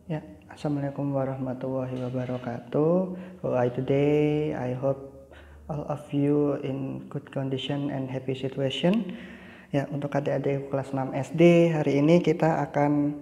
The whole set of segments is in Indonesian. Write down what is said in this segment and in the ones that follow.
Ya, Assalamualaikum warahmatullahi wabarakatuh. Today, I hope all of you in good condition and happy situation. Ya, untuk adik-adik kelas 6 SD, hari ini kita akan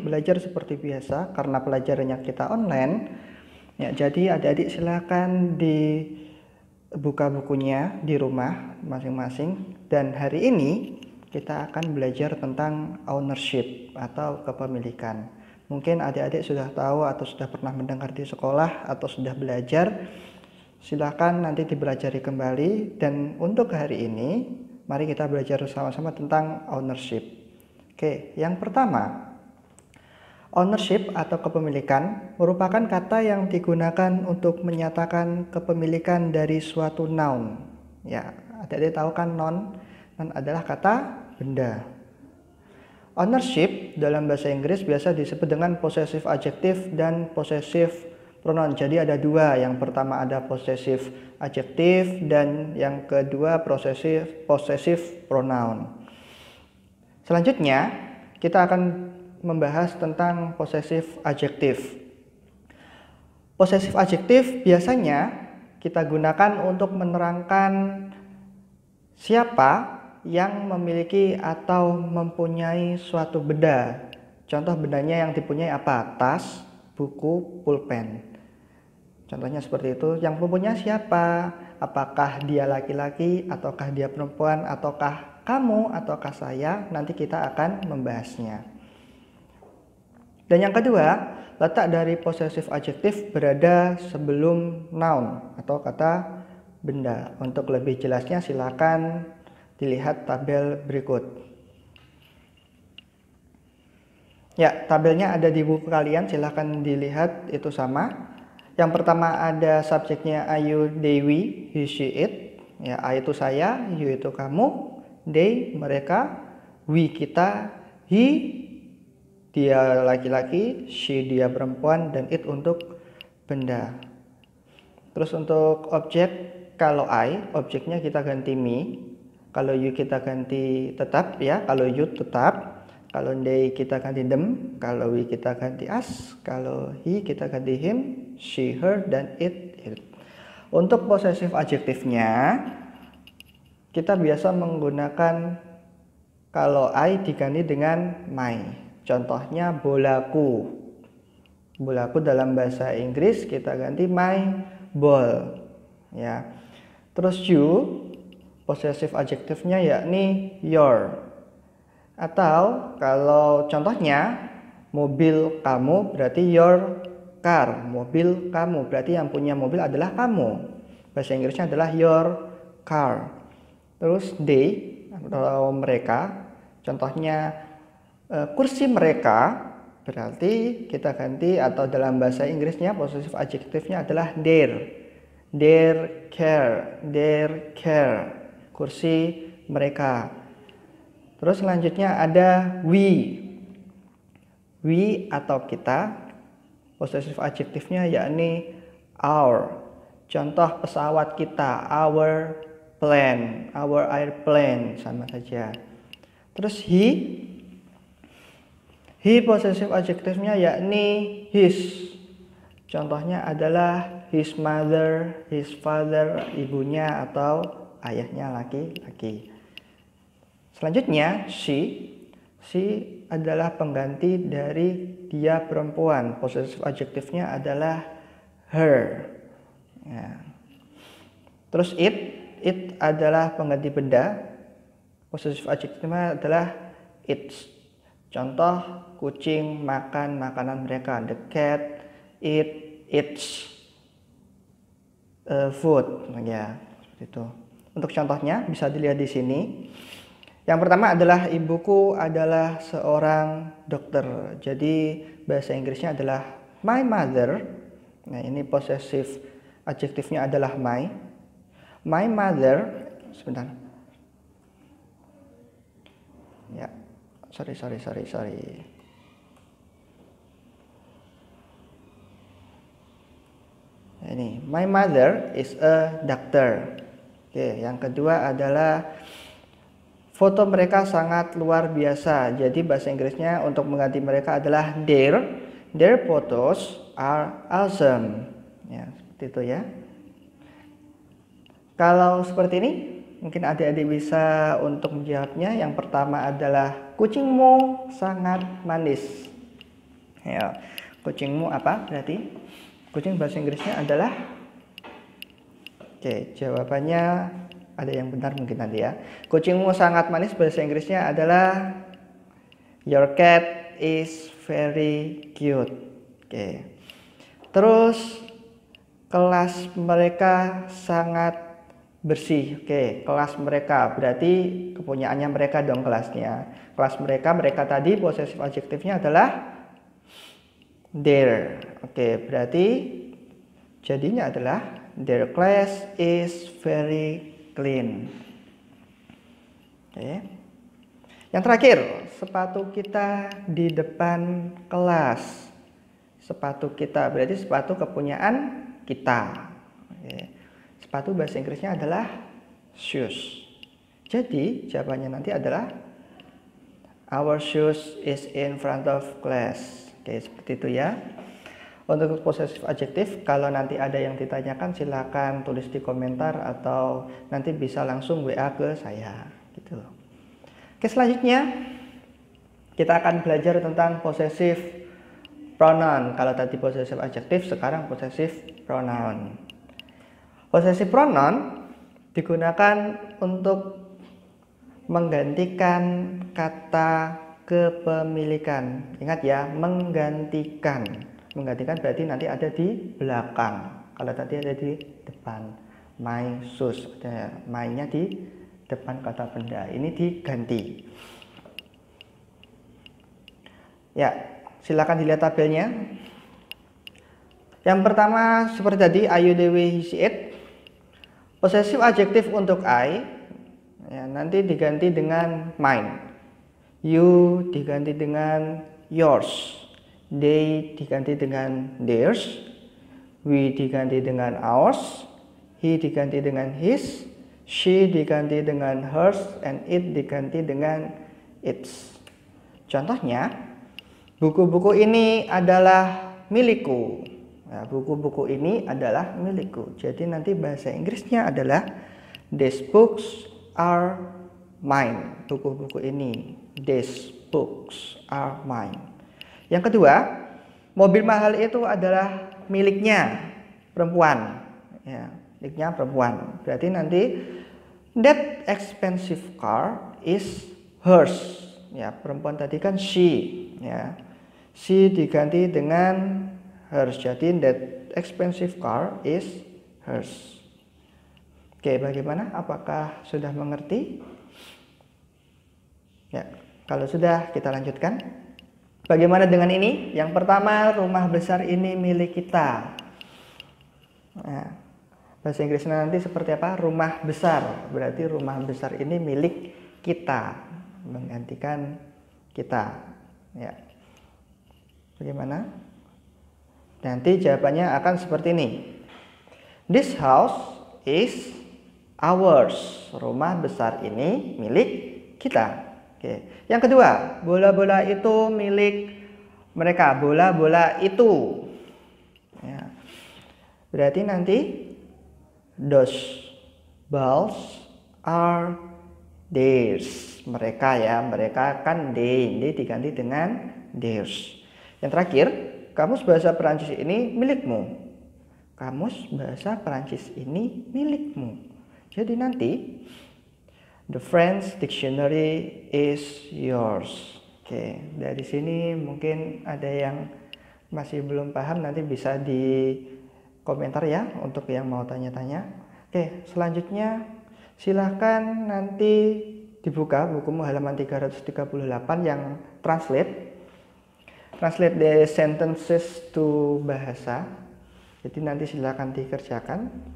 belajar seperti biasa karena pelajarannya kita online. Ya, jadi adik-adik silakan dibuka bukunya di rumah masing-masing. Dan hari ini kita akan belajar tentang ownership atau kepemilikan. Mungkin adik-adik sudah tahu atau sudah pernah mendengar di sekolah atau sudah belajar. Silakan nanti dipelajari kembali. Dan untuk hari ini, mari kita belajar sama-sama tentang ownership. Oke, yang pertama, ownership atau kepemilikan merupakan kata yang digunakan untuk menyatakan kepemilikan dari suatu noun. Ya, adik-adik tahu kan noun? Noun adalah kata benda. Ownership dalam bahasa Inggris biasa disebut dengan possessive adjective dan possessive pronoun. Jadi ada dua, yang pertama ada possessive adjective dan yang kedua possessive pronoun. Selanjutnya kita akan membahas tentang possessive adjective. Possessive adjective biasanya kita gunakan untuk menerangkan siapa yang memiliki atau mempunyai suatu benda. Contoh bendanya yang dipunyai apa? Tas, buku, pulpen. Contohnya seperti itu. Yang mempunyai siapa? Apakah dia laki-laki, ataukah dia perempuan, ataukah kamu, ataukah saya? Nanti kita akan membahasnya. Dan yang kedua, letak dari possessive adjective berada sebelum noun atau kata benda. Untuk lebih jelasnya silakan dilihat tabel berikut. Ya, tabelnya ada di buku kalian, silahkan dilihat, itu sama. Yang pertama ada subjeknya Ayu, Dewi, he, she, it. Ya, I itu saya, you itu kamu, they mereka, we kita, he dia laki-laki, she dia perempuan, dan it untuk benda. Terus untuk objek, kalau I, objeknya kita ganti me. Kalau you kita ganti tetap ya, kalau you tetap. Kalau they kita ganti them, kalau we kita ganti us, kalau he kita ganti him, she, her, dan it. Untuk possessive adjektifnya, kita biasa menggunakan kalau I diganti dengan my. Contohnya bolaku. Bolaku dalam bahasa Inggris kita ganti my ball. Ya. Terus you, possessive adjektifnya yakni your. Atau kalau contohnya mobil kamu berarti your car. Mobil kamu berarti yang punya mobil adalah kamu. Bahasa Inggrisnya adalah your car. Terus they atau mereka, contohnya kursi mereka berarti kita ganti, atau dalam bahasa Inggrisnya possessive adjektifnya adalah their care, kursi mereka. Terus selanjutnya ada we atau kita, possessive adjektifnya yakni our. Contoh pesawat kita, our airplane, sama saja. Terus he possessive adjektifnya yakni his. Contohnya adalah his mother, his father, ibunya atau ayahnya laki-laki. Selanjutnya she adalah pengganti dari dia perempuan. Possessive adjektifnya adalah her. Ya. Terus it adalah pengganti benda. Possessive adjektifnya adalah its. Contoh kucing makan makanan mereka. The cat eats food. Ya, seperti itu. Untuk contohnya bisa dilihat di sini. Yang pertama adalah ibuku adalah seorang dokter. Jadi bahasa Inggrisnya adalah my mother. Nah, ini possessive adjektifnya adalah my. My mother, sebentar. Ya, sorry. Ini my mother is a doctor. Oke, yang kedua adalah foto mereka sangat luar biasa. Jadi bahasa Inggrisnya untuk mengganti mereka adalah their Their photos are awesome. Ya, seperti itu ya. Kalau seperti ini, mungkin adik-adik bisa untuk menjawabnya. Yang pertama adalah kucingmu sangat manis. Ya, kucingmu apa berarti? Kucing bahasa Inggrisnya adalah, oke, jawabannya ada yang benar mungkin nanti ya. Kucingmu sangat manis bahasa Inggrisnya adalah your cat is very cute. Oke. Terus kelas mereka sangat bersih. Oke, kelas mereka berarti kepunyaannya mereka dong kelasnya. Kelas mereka tadi possessive adjektifnya adalah their. Oke, berarti jadinya adalah their class is very clean. Oke. Yang terakhir, sepatu kita di depan kelas. Sepatu kita berarti sepatu kepunyaan kita. Oke. Sepatu bahasa Inggrisnya adalah shoes. Jadi jawabannya nanti adalah our shoes is in front of class. Oke, seperti itu ya. Untuk possessive adjective, kalau nanti ada yang ditanyakan silakan tulis di komentar atau nanti bisa langsung WA ke saya gitu. Oke, selanjutnya kita akan belajar tentang possessive pronoun. Kalau tadi possessive adjective, sekarang possessive pronoun. Possessive pronoun digunakan untuk menggantikan kata kepemilikan. Ingat ya, menggantikan. Menggantikan berarti nanti ada di belakang. Kalau tadi ada di depan. My shoes. My-nya di depan kata benda. Ini diganti. Ya, silakan dilihat tabelnya. Yang pertama seperti tadi, Ayu, Dewi, he, she, it. Possessive adjektif untuk I ya, nanti diganti dengan mine. You diganti dengan yours. They diganti dengan theirs. We diganti dengan ours. He diganti dengan his. She diganti dengan hers. And it diganti dengan its. Contohnya, buku-buku ini adalah milikku. Nah, buku-buku ini adalah milikku. Jadi nanti bahasa Inggrisnya adalah these books are mine. Buku-buku ini, these books are mine. Yang kedua, mobil mahal itu adalah miliknya perempuan. Ya, miliknya perempuan. Berarti nanti that expensive car is hers. Ya, perempuan tadi kan she. Ya, she diganti dengan hers. Jadi that expensive car is hers. Oke, bagaimana? Apakah sudah mengerti? Ya, kalau sudah kita lanjutkan. Bagaimana dengan ini? Yang pertama, rumah besar ini milik kita. Nah, bahasa Inggrisnya nanti seperti apa? Rumah besar. Berarti rumah besar ini milik kita. Menggantikan kita. Ya. Bagaimana? Nanti jawabannya akan seperti ini. This house is ours. Rumah besar ini milik kita. Oke. Yang kedua, bola-bola itu milik mereka. Bola-bola itu. Ya. Berarti nanti those balls are theirs. Mereka ya, mereka kan they diganti dengan theirs. Yang terakhir, kamus bahasa Perancis ini milikmu. Kamus bahasa Perancis ini milikmu. Jadi nanti the French dictionary is yours. Oke, dari sini mungkin ada yang masih belum paham, nanti bisa di komentar ya untuk yang mau tanya-tanya. Oke, selanjutnya silahkan nanti dibuka bukumu halaman 338 yang translate the sentences to bahasa. Jadi nanti silakan dikerjakan.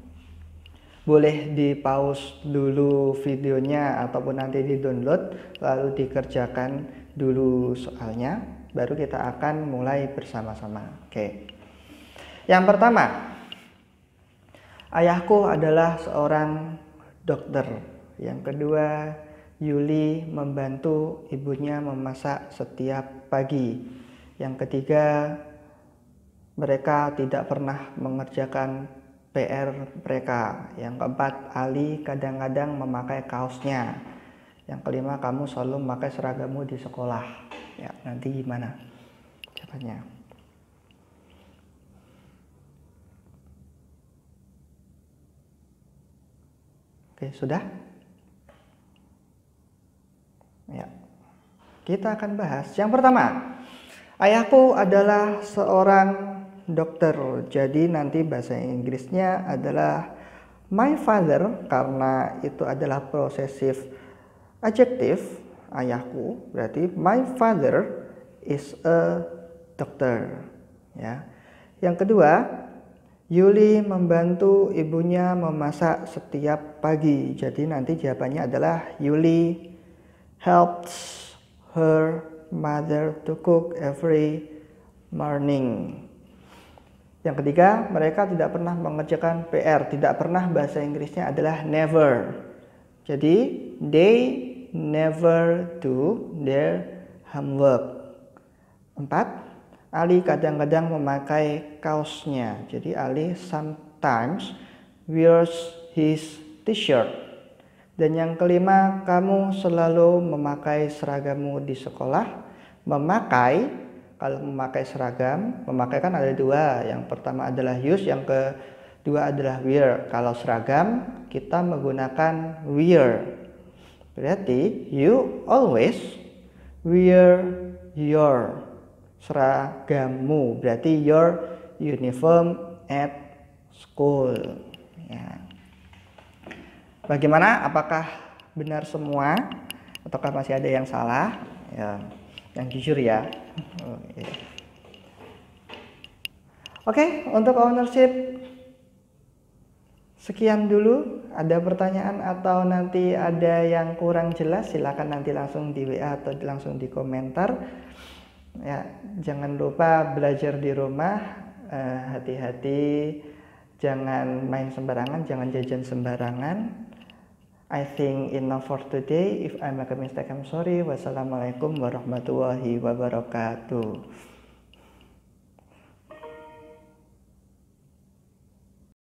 Boleh di pause dulu videonya ataupun nanti di download lalu dikerjakan dulu soalnya, baru kita akan mulai bersama-sama. Oke. Yang pertama, ayahku adalah seorang dokter. Yang kedua, Yuli membantu ibunya memasak setiap pagi. Yang ketiga, mereka tidak pernah mengerjakan PR mereka. Yang keempat, Ali kadang-kadang memakai kaosnya. Yang kelima, kamu selalu memakai seragammu di sekolah. Ya, nanti gimana jawabannya? Oke, sudah? Ya. Kita akan bahas. Yang pertama, ayahku adalah seorang dokter. Jadi nanti bahasa Inggrisnya adalah my father, karena itu adalah possessive adjective. Ayahku berarti my father is a doctor. Ya. Yang kedua, Yuli membantu ibunya memasak setiap pagi. Jadi nanti jawabannya adalah Yuli helps her mother to cook every morning. Yang ketiga, mereka tidak pernah mengerjakan PR. Tidak pernah bahasa Inggrisnya adalah never. Jadi they never do their homework. 4. Ali kadang-kadang memakai kaosnya. Jadi Ali sometimes wears his t-shirt. Dan yang kelima, kamu selalu memakai seragammu di sekolah. Memakai, kalau memakai seragam, memakai kan ada dua. Yang pertama adalah use, yang kedua adalah wear. Kalau seragam, kita menggunakan wear. Berarti you always wear your seragammu. Berarti your uniform at school. Ya. Bagaimana? Apakah benar semua? Ataukah masih ada yang salah? Ya, yang jujur ya. Oke, untuk ownership sekian dulu. Ada pertanyaan atau nanti ada yang kurang jelas, silakan nanti langsung di WA atau langsung di komentar. Ya, jangan lupa belajar di rumah, hati-hati, jangan main sembarangan, jangan jajan sembarangan. I think enough for today. If I make a mistake, I'm sorry. Wassalamualaikum warahmatullahi wabarakatuh.